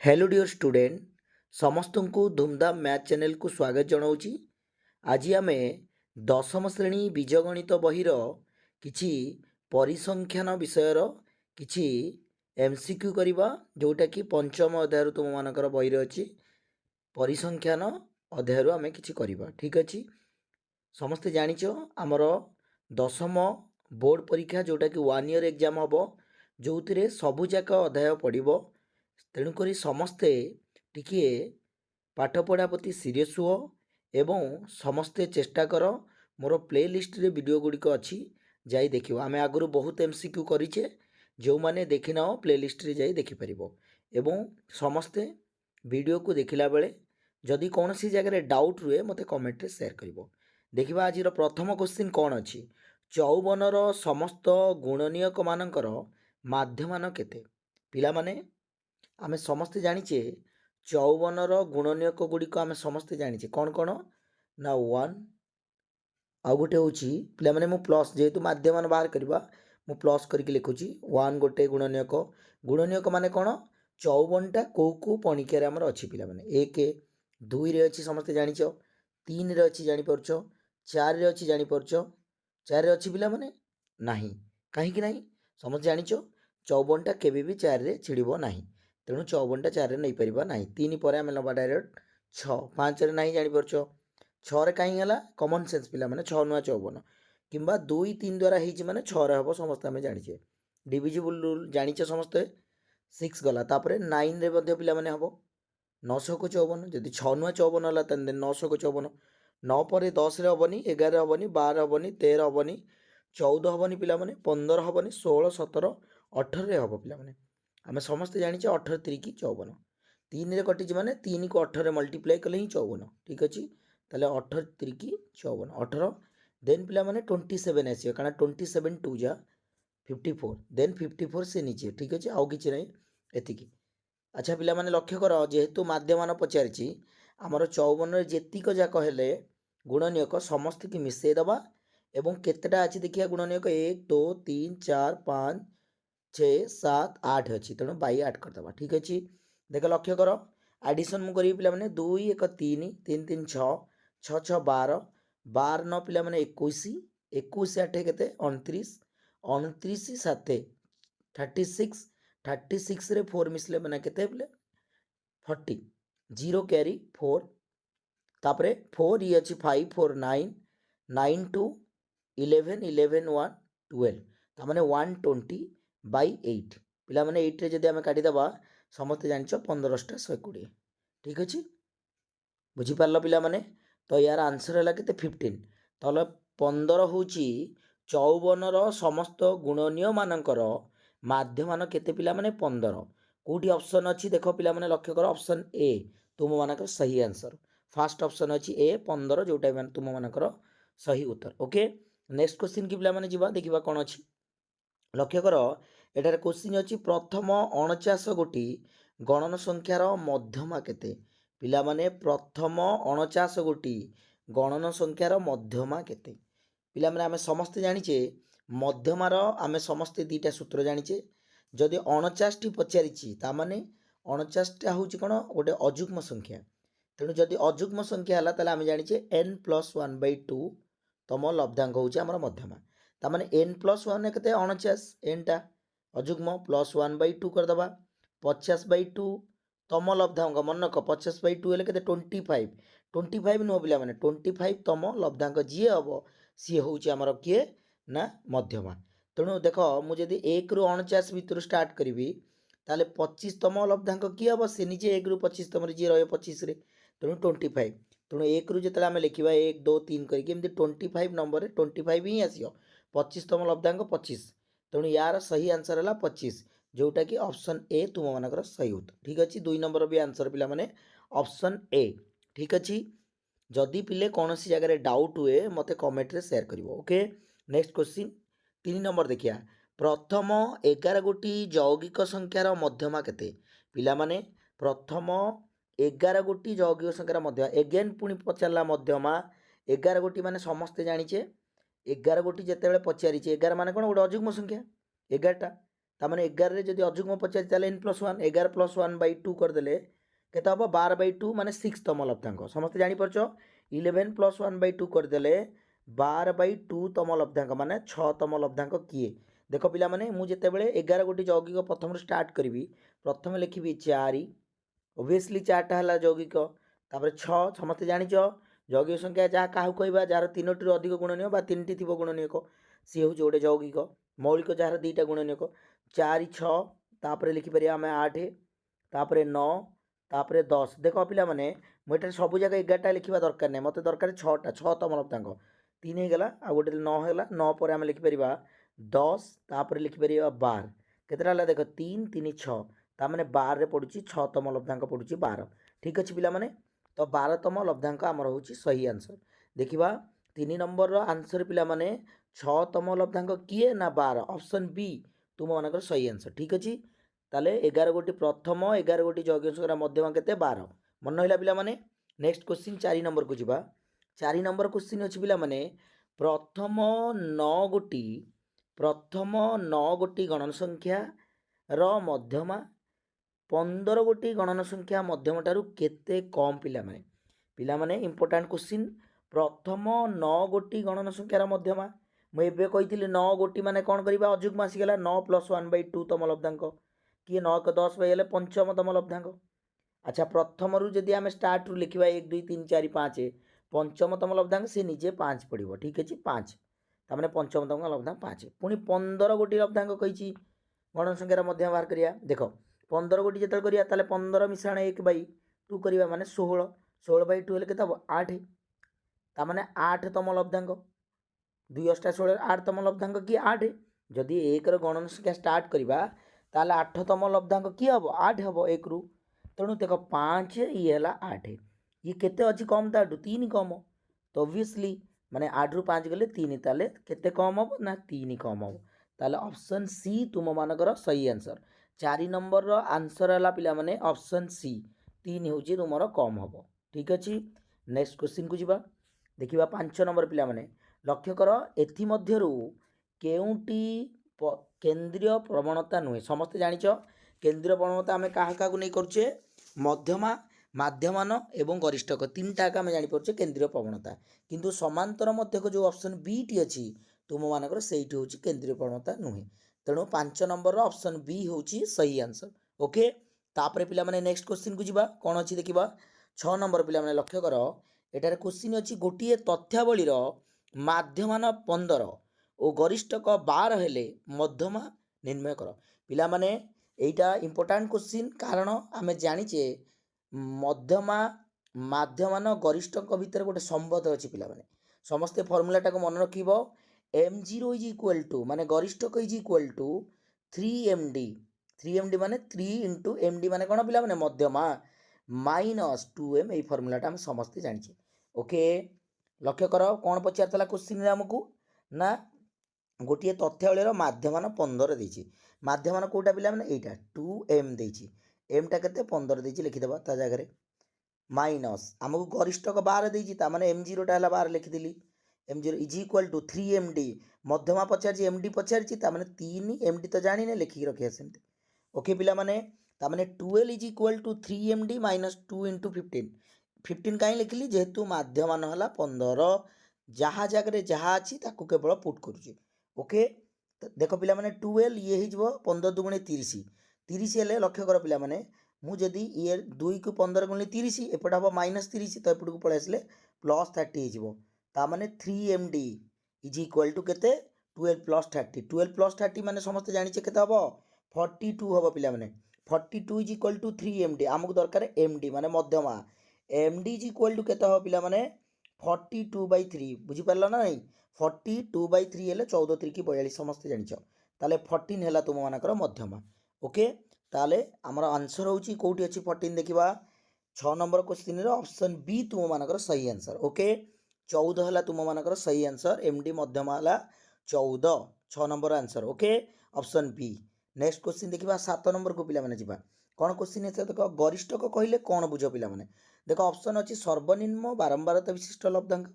Hello dear student समस्त को धूमधाम मैथ चैनल को स्वागत जनाऊँगी। आज आम दशम श्रेणी बीजगणित बहीर किछि परिसंख्यान विषयर किछि एमसीक्यू करवा जोटा कि पंचम अध्याय तुम मानकर बहीर अच्छी परिसंख्यान अध्याय आम कि करवा। ठीक अच्छे समस्ते जानिच आमर दशम बोर्ड परीक्षा जोटा कि 1 ईयर एग्जाम हम जो सबुजाक अध्याय पड़ो। तेणुक समस्ते टिकिए पाठ पढ़ा प्रति सीरीयस हुओ एवं समस्ते चेष्टा कर मोर प्ले लिस्ट रे वीडियो गुड़िक अच्छी जाई देखियो। आमे आगु बहुत एमसीक्यू करिचे जो माने देखि ना प्ले लिस्ट रे जाई देखि परिबो एवं समस्ते वीडियो को देखिला बेले जदि कौन सी जगह डाउट रुए मते कमेंट रे शेयर करिवो। देखिबा आज प्रथम क्वेश्चन कौन अच्छी 54 समस्त गुणनीयक मानकर माध्यमान केते पिला माने आमे समस्ते जानिचे 54 गुणनीयक गुड़िक आमे समस्ते जानिचे कौन कौन ना 1 आउ गोटे हूँ पिला माने मु प्लस जेहेतु माध्यमान बाहर करवा मु प्लस करके लिखुची 1 गोटे गुणनीयक माने कौन 54टा कौ पणिकार आमर अच्छी पिला माने 1 2 रे अच्छी समस्ते जानिच 3 रे अच्छी जानि परछ 4 रे अच्छी जानि परछ 4 रे अच्छी पिला माने नाही कहीं नहीं समझ जानिच 54टा केबे भी 4 रे छिड़िबो नाही तेणु 54टा 4 रे नहीं परिबा नाही 3 पर आम नवा डायरेक्ट 6 5 रे नहीं जानि परछ 6 रे कहीं हला कॉमन सेंस पिला माने 6 नुआ 54 किंबा 2 3 द्वारा हेछि माने 6 रे हबो समस्त आमे जानिछे डिविजिबल रूल जानिछे समस्त 6 गला तापरे 9 रे मध्ये पिला माने हबो 900 को 54 जदि 6 नुआ 54 हला तन 900 को 54 9 पर 10 रे हबनी 11 हबनी 12 हबनी 13 हबनी 14 हबनी पिला माने 15 हबनी 16 17 18 रे हबो पिला माने आमे समस्त जानिछे 18 3 की 54 3 रे कटिज माने 3 को 18 रे मल्टीप्लाई कले ही 54 ठीक अछि ताले 18 3 की 54 18 देन पिला माने 27 आसी कारण 27 2 जा 54 देन 54 से नीचे ठीक अछि आउ किछि नै एतिकी। अच्छा पिला माने लक्ष्य कर जेहेतु माध्यमान पचारिछि आमर 54 रे जेतिक जाक हेले गुणनीयक समस्त की मिसई दबा एवं केतेटा अछि देखिया गुणनीयक 1 2 3 4 5 6 7 8 अच्छी तेणु बाई 8 करदे ठीक अच्छे। देख लक्ष्य कर आडिशन मुझे पिला माने 2 1 3 3 3 6 6 6 12 12 9 पिला माने 21 21 8 केते 29 29 7 36 36 रे 4 मिसले माने केते पिले 40 0 कैरी 4 तापरे 4 ये अच्छी 5 4 9 9 2 11 11 1 12 तामाने 120 बाई 8 पिला माने 8 रे जदि आमे काटी दबा समस्त जानिछ 15टा 120 ठीक अछि बुझी पारलो पिला माने तो यार आंसर हला केते 15 तले 15 होची 54 रो समस्त गुणनीय मानकर माध्यमान केते पिला माने 15 कोठी ऑप्शन अछि देखो पिला माने लक्ष्य करो ऑप्शन ए तुम मानकर सही आंसर फर्स्ट ऑप्शन अछि ए 15 जोटा माने तुम मानकर सही उत्तर। ओके नेक्स्ट क्वेश्चन की पिला माने जीवा देखिबा कोन अछि लक्ष्य कर एटार क्वेश्चन अच्छी प्रथम 49 गोटी गणन संख्यार मध्यमा केते पिला माने प्रथम 49 गोटी गणन संख्यार मध्यमा केते पिला माने आमे समस्त जानिचे मध्यमार आमे समस्त दुईटा सूत्र जानिचे जदि 49 टी पचारिछि ता माने 49 टा होची कोन गोटे अजुग्म संख्या तेणु जदि अजुग्म संख्या हला ताले आमे जानिचे n+1/2 तम लब्धांक होची हमर मध्यमा ता माने n+1 केते 49 n टा अजुग्म +1/2 कर दबा 50/2 तम लब्धांक मन रख 50/2 हेले केते 25 25 नो पिला माने 25 तम लब्धांक जी हबो सी होची हमर किए ना मध्यमा तेणु देख मु जदि 1 रु 49 भितर स्टार्ट करिवि ताले 25 तम लब्धांक की हबो से निजे 1 रु 25 तम जी रहे 25 रे तेणु 25 तेणु 1 रु जतले आमे लिखिबा 1 2 3 करके एमती 25 नंबर रे 25 ही आसीओ 25 तम लब्धांक 25 तेणु यार सही आंसर है 25 जोटा कि ऑप्शन ए तुम मानकर सही उत्तर ठीक अच्छे 2 नंबर भी आंसर पिला माने ऑप्शन ए ठीक अच्छे। जदि पिले कौन सी जगह डाउट हुए मते कमेंट रे शेयर करिवो। ओके नेक्स्ट क्वेश्चन 3 नंबर देखिया प्रथम 11 गोटी यौगिक संख्यार मध्यमा केते पिला माने प्रथम 11 गोटी यौगिक संख्यार मध्य एगेन पुणी पचारला मध्यमा 11 गोटी माने समस्ते जानिचे 11 गोटी जेतेबेले पचारिचे 11 माने कोन गोटे अजुग्म संख्या 11टा तार 11 जदि अजुग्म पचार n+1 11+1/2 करदे के हम 12/2 माने 6 तम लब्धांक समस्त जापर 11+1/2 करदे 12/2 तम लब्धांक माने 6 तम लब्धांक किए देख पिला माने मु जेतेबेले 11 गोटी यौगिक प्रथम स्टार्ट करी प्रथम लिखी 4 ओबियसली 4टा है यौगिक तापर 6 समस्त जाच यौगिक संख्या जहाँ क्या कहवा जार 3टी अधिक गुणनीय 3टी थी गुणनीयक सी हूँ गोटे यौगिक मौलिक जार 2टा गुणनीयक 4 6 तापर लिखिपर आम 8 तापर 9 तापर 10 देख पिला माने मुझे सब जगह 11टा लिखा दरकार नहीं मत दरकार 6टा 6 तम लब्धांक 3 होगा आ गोटे 9 है 9 पर आम लिखिपर 10 तापर लिखिपर 12 केतटा देख 3 3 6 तार 12 पड़ुची 6 तम लब्धांक पड़ुची 12 ठीक अच्छे पिला माने तो 12तम लब्धांक आमर हूँ सही आंसर देखा 3 नंबर आंसर पिला माने 6तम लब्धांक किए ना 12 ऑप्शन बी तुम मानकर सही आंसर ठीक अच्छे ताले 11 गोटी प्रथम 11 गोटी यौगिक मध्यमा केते 12 मन रहा पिला माने नेक्स्ट क्वेश्चन 4 नंबर को जीवा 4 नंबर क्वेश्चन अच्छी पिला माने प्रथम 9 गोटी गणन संख्या रो मध्यमा 15 गोटी गणन संख्या मध्यम ठारू केते कम पिला माने इंपोर्टेंट क्वेश्चन प्रथम 9 गोटी गणन संख्यार मध्यमा मुझे कही 9 गोटी माने कौन करवा अजुग्म आसीगला 9+1/2 तम लब्धांक किए 9 क 10 पाइले पंचम तम लब्धांक अच्छा प्रथम रू जदि आम स्टार्ट रू लिखा 1 2 3 4 5 पंचम तम लब्धांक सी निजे 5 पड़ो ठीक अच्छे 5 तार पंचम तम लब्धांक 5 पुणी 15 गोटी लब्धांक कही गणन संख्यार मध्यमा बाहर करिया देख 15 गोटी जो करा 15 मिश्रण 1/2 करवा माने 16 16/2 हेल्ले के 8 तार 8 तम लब्धांक 2 अष्टा 16 8 तम लब्धांक कि 8 जदि 1 गणन संख्या स्टार्ट करवा ताल 8 तम लब्धांक कि हम 8 हम 1 रु तेणु देख 5 ये है 8 ये केते अच्छी कम ताठू 3 कम तो ओबियसली माने 8 रु 5 गले 3 ताले केते कम हम ना 3 कम हम ताले ऑप्शन सी तुम मानकर सही आंसर 4 नंबर आंसर है पिला माने ऑप्शन सी 3 हूँ तुम कम हम ठीक अच्छे नेक्स्ट क्वेश्चन को जीवा देखा 5 नंबर पिला माने लक्ष्य कर एथिमध्यरु केउंटी केंद्रीय प्रवणता नुहे समस्ते जानिच केंद्रीय प्रवणता आम क्या नहीं करुचे मध्यमा माध्यमान एवं गरिष्ठक 3टा आम जापर केंद्रीय प्रवणता किंतु समांतर मध्यक जो ऑप्शन बी टी अच्छी तुम मानकर से हूँ केंद्रीय प्रवणता नुहे तेणु 5 नंबर ऑप्शन बी हूँ सही आंसर ओके तापर पिला माने नेक्स्ट क्वेश्चन को जीवा कौन अच्छी देखा 6 नंबर पिला माने लक्ष्य कर एटार क्वेश्चन अच्छी गोटे तथ्यावलीर माध्यमान 15 और गरिष्ठक 12 हेले मध्यमा निर्णय कर पिला माने एटा इंपोर्टेंट क्वेश्चन कारण आम जानीचे मध्यमा माध्यमान गरिष्ठक भितर गोटे संबंध अच्छी पिला माने समस्ते फर्मुलाटा को मन रखिब m0 इज इक्वल टू माने गरिष्ठक इज इक्वल टू 3md माने 3 इंटू md माने कौन पिला माने मध्यमा -2m ये फर्मुलाटा आम समस्ते जानी ओके लक्ष्य कर कौन पचार क्वेश्चन आमको ना गोटे तथ्यावलीर माध्यमान 15 देछि माध्यमान कोटा पिला माने एटा 2m देछि mटा केते 15 देछि लिखिदेबा ता जगह रे माइनस आमको गरिष्ठक 12 देछि ता माने m0 टा हला 12 लिखिदेली m0 is equal to 3md मध्यमा पचार md पचार ता माने 3md तो जानी ने लिखि रखिया सेमते ओके पिला माने ता माने 12 is equal to 3md minus 2 into 15 कहीं लिखिली जेहेतु माध्यमान हला 15 जहाँ जगह जहाँ अच्छी ताकू केवल पुट करुचे ओके देख पिला माने 12 ये हो 15 दुगुणे 30 30 हेल्ले लक्ष्य कर पिला माने मुझे ये 2 को 15 गुणे 30 एपट हम -30 तो एपट को पलि आसले +30 हो माने 3md इज इक्वल टू केते 12 + 30 12 + 30 माने समस्त जानिचे केते हबो 42 हबो पिला माने 42 इज इक्वल टू 3md आमको दरकार md माने मध्यमा md इज इक्वल टू केते हबो पिला माने 42/3 बुझी पारलो ना नहीं 42/3 हेले 14 3 की 42 समस्त जानिच ताले 14 हेला तुम मानकर मध्यमा ओके ताले हमर आंसर होची कोठी अछि 14 देखिबा 6 नंबर क्वेश्चन रे ऑप्शन बी तुम मानकर सही आंसर ओके 14 हेला तुम मानकर सही आंसर md मध्यमा हला 14 6 number answer okay option B next question देखिबा 7 नंबर को पिला माने जिबा कौन क्वेश्चन है देखो गरिष्ठक कहले कौन बुझ पिला माने देखो ऑप्शन अच्छी सर्वनिम्न बारंबारता विशिष्ट लब्धांक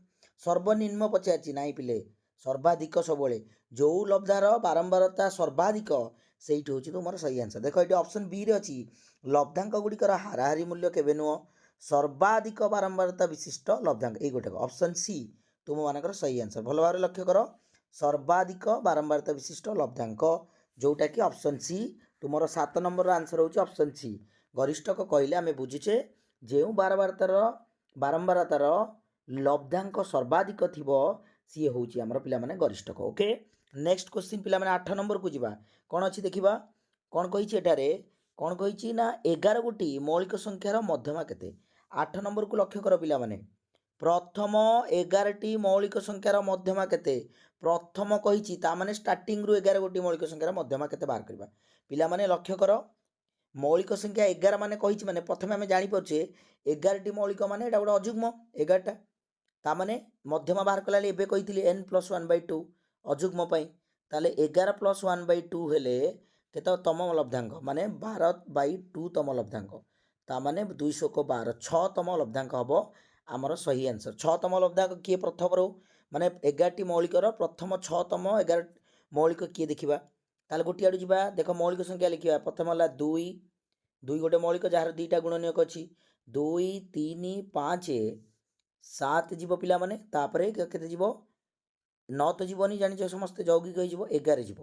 सर्वनिम्न पचार ना पिले सर्वाधिक सब जो लब्धार बारंबारता सर्वाधिक ସେଇଠି ହେଉଛି ତୁମର ସହି ଆନ୍ସର। ଦେଖ ଏଠି ଅପସନ୍ ବିରେ ଅଛି ଲବ୍ଧାଙ୍କ ଗୁଡ଼ିକର ହାରାହାରି ମୂଲ୍ୟ କେବେ ନୁହଁ, ସର୍ବାଧିକ ବାରମ୍ବାରତା ବିଶିଷ୍ଟ ଲବ୍ଧାଙ୍କ, ଏଇ ଗୋଟେ ଅପସନ୍ ସି ତୁମମାନଙ୍କର ସହି ଆନ୍ସର। ଭଲ ଭାବରେ ଲକ୍ଷ୍ୟ କର, ସର୍ବାଧିକ ବାରମ୍ବାରତା ବିଶିଷ୍ଟ ଲବ୍ଧାଙ୍କ, ଯେଉଁଟାକି ଅପସନ୍ ସି ତୁମର 7 ନମ୍ବରର ଆନ୍ସର ହେଉଛି ଅପସନ୍ ସି। ଗରିଷ୍ଠକ କହିଲେ ଆମେ ବୁଝୁଛେ ଯେଉଁ ବାରମ୍ବାରତାର ଲବ୍ଧାଙ୍କ ସର୍ବାଧିକ ଥିବ ସିଏ ହେଉଛି ଆମର ପିଲାମାନେ ଗରିଷ୍ଠକ। ଓକେ, ନେକ୍ସଟ କ୍ୱେଶ୍ଚିନ୍ ପିଲାମାନେ 8 ନମ୍ବରକୁ ଯିବା। କ'ଣ ଅଛି ଦେଖିବା, କ'ଣ କହିଛି ଏଠାରେ, କ'ଣ କହିଛି ନା 11 ଗୋଟି ମୌଳିକ ସଂଖ୍ୟାର ମଧ୍ୟମା କେତେ। 8 ନମ୍ବରକୁ ଲକ୍ଷ୍ୟ କର ପିଲାମାନେ, ପ୍ରଥମ 11ଟି ମୌଳିକ ସଂଖ୍ୟାର ମଧ୍ୟମା କେତେ। ପ୍ରଥମ କହିଛି ତାମାନେ ଷ୍ଟାର୍ଟିଂରୁ 11 ଗୋଟି ମୌଳିକ ସଂଖ୍ୟାର ମଧ୍ୟମା କେତେ ବାହାର କରିବା। ପିଲାମାନେ ଲକ୍ଷ୍ୟ କର, ମୌଳିକ ସଂଖ୍ୟା 11 ମାନେ କହିଛି ମାନେ ପ୍ରଥମେ ଆମେ ଜାଣିପାରୁଛେ 11ଟି ମୌଳିକ ମାନେ ଏଇଟା ଗୋଟେ ଅଯୁଗ୍ମ 11ଟା, ତାମାନେ ମଧ୍ୟମା ବାହାର କଲା ଏବେ କହିଥିଲି n+1/2 ଅଯୁଗ୍ମ ପାଇଁ, ତାହେଲେ 11 + 1/2 ହେଲେ କେତେ ତମ ଲବ୍ଧାଙ୍କ, ମାନେ 12/2 ତମ ଲବ୍ଧାଙ୍କ, ତାମାନେ 212 6 ତମ ଲବ୍ଧାଙ୍କ ହେବ ଆମର ସହି ଆନ୍ସର। 6 ତମ ଲବ୍ଧାଙ୍କ କିଏ ପ୍ରଥମରୁ, ମାନେ 11ଟି ମୌଳିକର ପ୍ରଥମ 6 ତମ 11 ମୌଳିକ କିଏ ଦେଖିବା। ତାହେଲେ ଗୋଟିଏ ଆଡ଼ୁ ଯିବା, ଦେଖ ମୌଳିକ ସଂଖ୍ୟା ଲେଖିବା। ପ୍ରଥମ ହେଲା 2 ଗୋଟେ ମୌଳିକ ଯାହାର ଦୁଇଟା ଗୁଣନୀୟକ ଅଛି, 2 3 5 7 ଯିବ ପିଲାମାନେ, ତାପରେ କେତେ ଯିବ 9 ତ ଯିବନି, ଜାଣିଛ ସମସ୍ତେ ଯୌଗିକ ହେଇଯିବ 11 ଯିବ।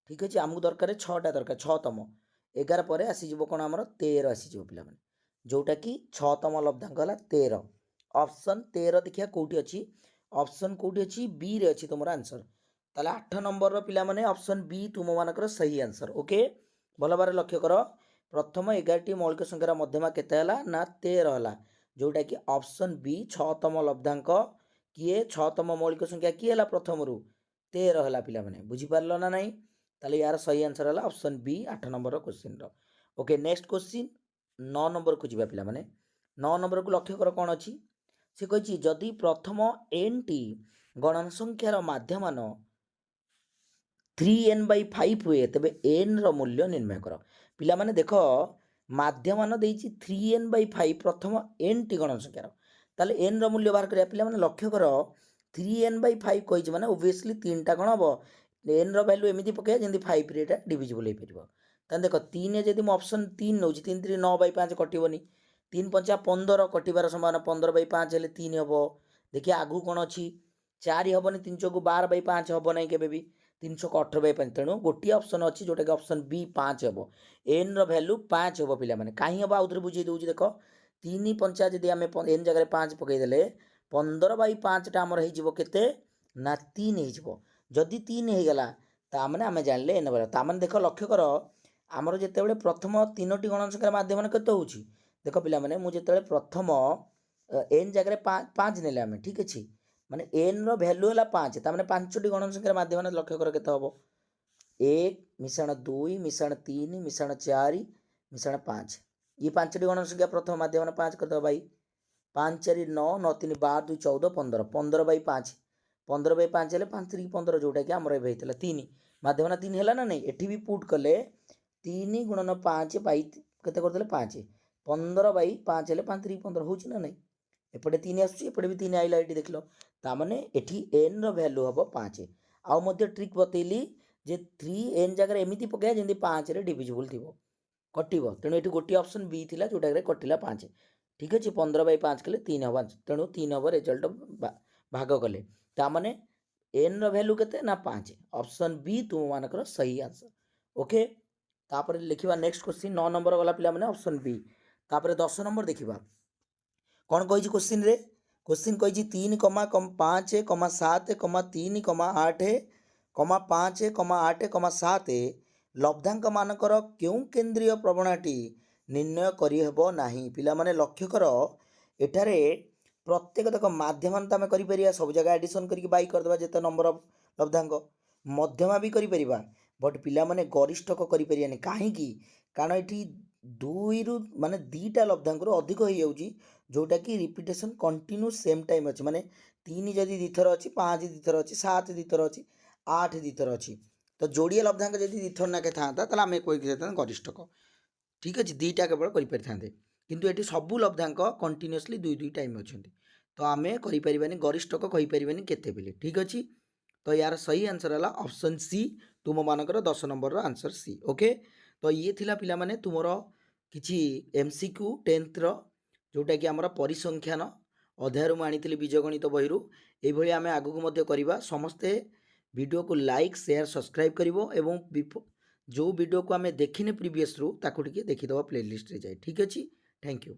ଠିକ୍ ଅଛି, ଆମକୁ ଦରକାର 6ଟା ଦରକାର, 6 ତମ 11 ପରେ ଆସିଯିବ କ'ଣ ଆମର 13 ଆସିଯିବ ପିଲାମାନେ, ଯେଉଁଟାକି 6 ତମ ଲବ୍ଧାଙ୍କ ହେଲା 13। ଅପସନ୍ 13 ଦେଖିବା କେଉଁଠି ଅଛି, ଅପସନ୍ କେଉଁଠି ଅଛି, ବିରେ ଅଛି ତୁମର ଆନ୍ସର। ତାହେଲେ 8 ନମ୍ବରର ପିଲାମାନେ ଅପସନ୍ ବି ତୁମମାନଙ୍କର ସହି ଆନ୍ସର। ଓକେ, ଭଲ ଭାବରେ ଲକ୍ଷ୍ୟ କର, ପ୍ରଥମ 11ଟି ମୌଳିକ ସଂଖ୍ୟାର ମଧ୍ୟମା କେତେ ହେଲା ନା 13 ହେଲା, ଯେଉଁଟାକି ଅପସନ୍ ବି 6 ତମ ଲବ୍ଧାଙ୍କ କିଏ, 6 ତମ ମୌଳିକ ସଂଖ୍ୟା କିଏ ହେଲା ପ୍ରଥମରୁ 13 ହେଲା ପିଲାମାନେ, ବୁଝିପାରିଲ ନା ନାହିଁ। ତାହେଲେ ୟାର ସହି ଆନ୍ସର ହେଲା ଅପସନ୍ ବି 8 ନମ୍ବର କ୍ୱେଶ୍ଚିନ୍ର। ଓକେ, ନେକ୍ସଟ କ୍ୱେଶ୍ଚିନ୍ 9 ନମ୍ବରକୁ ଯିବା ପିଲାମାନେ। 9 ନମ୍ବରକୁ ଲକ୍ଷ୍ୟ କର, କ'ଣ ଅଛି, ସେ କହିଛି ଯଦି ପ୍ରଥମ nଟି ଗଣନ ସଂଖ୍ୟାର ମାଧ୍ୟମାନ 3n/5 ହୁଏ ତେବେ nର ମୂଲ୍ୟ ନିର୍ଣ୍ଣୟ କର। ପିଲାମାନେ ଦେଖ, ମାଧ୍ୟମାନ ଦେଇଛି 3n/5 ପ୍ରଥମ nଟି ଗଣନ ସଂଖ୍ୟାର, ତାହେଲେ nର ମୂଲ୍ୟ ବାହାର କରିବା। ପିଲାମାନେ ଲକ୍ଷ୍ୟ କର, 3n/5 କହିଛି ମାନେ ଓଭିୟସଲି 3ଟା କ'ଣ ହେବ, nର ଭ୍ୟାଲୁ ଏମିତି ପକାଇବା ଯେମିତି 5ରେ ଏଇଟା ଡିଭିଜିବଲ୍ ହେଇପାରିବ। ତାହେଲେ ଦେଖ 3 ଯଦି ମୁଁ ଅପସନ୍ 3 ନେଉଛି, 3 3 9/5 କଟିବନି, 3 5 15 କଟିବାର ସମ୍ଭାବନା, 15/5 ହେଲେ 3 ହେବ। ଦେଖିବା ଆଗକୁ କ'ଣ ଅଛି, 4 ହେବନି, 3 ଚଉକୁ 12/5 ହେବ ନାହିଁ କେବେ ବି, 318/5, ତେଣୁ ଗୋଟିଏ ଅପସନ୍ ଅଛି ଯେଉଁଟାକି ଅପସନ୍ ବି 5 ହେବ, nର ଭ୍ୟାଲୁ 5 ହେବ ପିଲାମାନେ। କାହିଁ ହେବ ଆଉଥରେ ବୁଝେଇ ଦେଉଛି, ଦେଖ 3 5 ଯଦି ଆମେ n ଜାଗାରେ 5 ପକାଇଦେଲେ 15/5ଟା ଆମର ହେଇଯିବ କେତେ ନା 3 ହେଇଯିବ। ଯଦି 3 ହେଇଗଲା ତାମାନେ ଆମେ ଜାଣିଲେ n ଭ୍ୟାଲୁ। ତାମାନେ ଦେଖ ଲକ୍ଷ୍ୟ କର, ଆମର ଯେତେବେଳେ ପ୍ରଥମ 3ଟି ଗଣନ ସଂଖ୍ୟାର ମାଧ୍ୟମ କେତେ ହେଉଛି, ଦେଖ ପିଲାମାନେ ମୁଁ ଯେତେବେଳେ ପ୍ରଥମ n ଜାଗାରେ 5 ନେଲେ ଆମେ, ଠିକ୍ ଅଛି, ମାନେ nର ଭ୍ୟାଲୁ ହେଲା 5, ତାମାନେ 5ଟି ଗଣନ ସଂଖ୍ୟାର ମାଧ୍ୟମ ଲକ୍ଷ୍ୟ କର କେତେ ହେବ, 1 ମିଶାଣ 2 ମିଶାଣ 3 ମିଶାଣ 4 ମିଶାଣ 5, ଇଏ 5ଟି ଗଣନ ସଂଖ୍ୟା ପ୍ରଥମ ମାଧ୍ୟମ 5 କରିଦେବ ଭାଇ, 5 4 9 9 3 12 2 14 15, 15/5, 15/5 ହେଲେ 5 3 15, ଯେଉଁଟାକି ଆମର ଏବେ ହେଇଥିଲା 3 ମାଧ୍ୟମ 3 ହେଲା ନା ନାହିଁ। ଏଠି ବି ପୁଟ୍ କଲେ 3 ଗୁଣନ 5 ବାଇ କେତେ କରିଦେଲେ 5, 15/5 ହେଲେ 5 3 15 ହେଉଛି ନା ନାହିଁ। ଏପଟେ 3 ଆସୁଛି, ଏପଟେ ବି 3 ଆଇଲା, ଏଠି ଦେଖିଲ, ତାମାନେ ଏଠି nର ଭ୍ୟାଲୁ ହେବ 5। ଆଉ ମଧ୍ୟ ଟ୍ରିକ୍ ବତେଇଲି ଯେ 3n ଜାଗାରେ ଏମିତି ପକାଇବା ଯେମିତି 5ରେ ଡିଭିଜିବୁଲ୍ ଥିବ, କଟିବ, ତେଣୁ ଏଠି ଗୋଟିଏ ଅପସନ୍ ବି ଥିଲା ଯେଉଁଟାରେ କଟିଲା 5। ଠିକ୍ ଅଛି, 15/5 କଲେ 3 ହେବ, ତେଣୁ 3 ହେବ ରେଜଲ୍ଟ ଭାଗ କଲେ, ତାମାନେ nର ଭ୍ୟାଲୁ କେତେ ନା 5, ଅପସନ୍ ବି ତୁମମାନଙ୍କର ସହି ଆନ୍ସର। ଓକେ, ତାପରେ ଲେଖିବା ନେକ୍ସଟ କ୍ୱେଶ୍ଚିନ୍ 9 ନମ୍ବର ଗଲା ପିଲାମାନେ ଅପସନ୍ ବି। ତାପରେ 10 ନମ୍ବର ଦେଖିବା, କ'ଣ କହିଛି କ୍ୱେଶ୍ଚିନ୍ରେ, କ୍ୱେଶ୍ଚିନ୍ କହିଛି 3, 5, 7, 3, 8, 5, 8, 7 ଲବ୍ଧାଙ୍କମାନଙ୍କର କେଉଁ କେନ୍ଦ୍ରୀୟ ପ୍ରବଣଟି ନିର୍ଣ୍ଣୟ କରିହେବ ନାହିଁ। ପିଲାମାନେ ଲକ୍ଷ୍ୟ କର, ଏଠାରେ ପ୍ରତ୍ୟେକ ଦେଖ ମାଧ୍ୟମାନ ତ ଆମେ କରିପାରିବା, ସବୁ ଜାଗା ଆଡ଼ିସନ୍ କରିକି ବାଇ କରିଦେବା ଯେତେ ନମ୍ବର ଅଫ୍ ଲବ୍ଧାଙ୍କ, ମଧ୍ୟମା ବି କରିପାରିବା, ବଟ୍ ପିଲାମାନେ ଗରିଷ୍ଠକ କରିପାରିବାନି। କାହିଁକି, କାରଣ ଏଠି 2ରୁ ମାନେ 2ଟା ଲବ୍ଧାଙ୍କରୁ ଅଧିକ ହେଇଯାଉଛି, ଯେଉଁଟାକି ରିପିଟେସନ୍ କଣ୍ଟିନ୍ୟୁ ସେମ୍ ଟାଇମ୍ ଅଛି, ମାନେ 3 ଯଦି ଦୁଇଥର ଅଛି, 5 ଦୁଇଥର ଅଛି, 7 ଦୁଇଥର ଅଛି, 8 ଦୁଇଥର ଅଛି, ତ ଯୋଡ଼ିଏ ଲବ୍ଧାଙ୍କ ଯଦି ଦୁଇଥର ନାକେ ଥାନ୍ତା ତାହେଲେ ଆମେ କହିଥାନ୍ତେ ଗରିଷ୍ଠକ। ଠିକ୍ ଅଛି, 2ଟା କେବଳ କରିପାରିଥାନ୍ତେ, କିନ୍ତୁ ଏଠି ସବୁ ଲବ୍ଧାଙ୍କ କଣ୍ଟିନ୍ୟୁଅସ୍ଲି 2 ଟାଇମ୍ ଅଛନ୍ତି, ତ ଆମେ କରିପାରିବାନି ଗରିଷ୍ଠକ, କହିପାରିବାନି କେତେ ବୋଲି। ଠିକ୍ ଅଛି, ତ ୟାର ସହି ଆନ୍ସର ହେଲା ଅପସନ୍ ସି तुमମାନଙ୍କର 10 नंबर आंसर सी ओके। तो ये थिला पिला माने तुमरो किछि एमसीक्यू 10th रो जोटा कि हमर परिसंख्यान अध्यायରୁ ମୁଁ ଆଣିଥିଲି बीजगणित ବହିରୁ। ଏଇଭଳି ଆମେ ଆଗକୁ ମଧ୍ୟ କରିବା। ସମସ୍ତେ ଭିଡ଼ିଓକୁ ଲାଇକ୍ ସେୟାର ସବସ୍କ୍ରାଇବ୍ କରିବ ଏବଂ ଯେଉଁ ଭିଡ଼ିଓକୁ ଆମେ ଦେଖିନେ ପ୍ରିଭିୟସ୍ରୁ ତାକୁ ଟିକେ ଦେଖିଦେବା ପ୍ଲେଲିଷ୍ଟରେ ଯାଇ। ଠିକ୍ ଅଛି, ଥ୍ୟାଙ୍କ ୟୁ।